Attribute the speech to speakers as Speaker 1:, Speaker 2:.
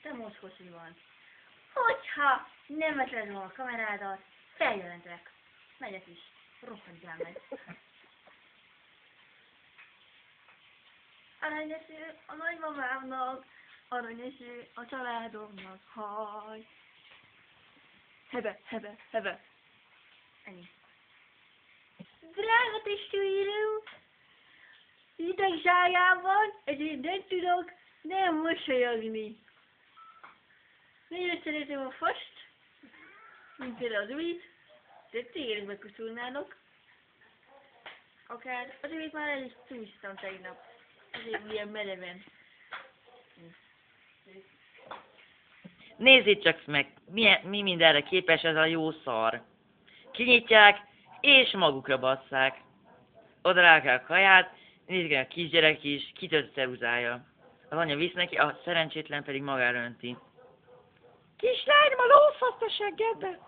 Speaker 1: te most hogy van. Hogyha nem veszed volna a kamerádat, feljelentek. Megyek is. Rohadjál meg. Aranyeső a nagymamámnak, aranyeső a családomnak, haj. Hebe, hebe, hebe. Ennyi. Drága testvérem, idegságám van, ezért nem tudok nem mosolyogni. Nagyon szeretem a fast, mint például az újt, de tényleg megkuszulnának. Akár az újt már el is csúsztam tegnap, azért ilyen mereven.
Speaker 2: Nézzék csak meg, mi mindenre képes ez a jó szar. Kinyitják, és magukra basszák. Oda rákják a kaját, nézik a kisgyerek is, kitört a ceruzája. Az anya visz neki, a szerencsétlen pedig magára önti. Kislányom, a lófasz a seggedbe!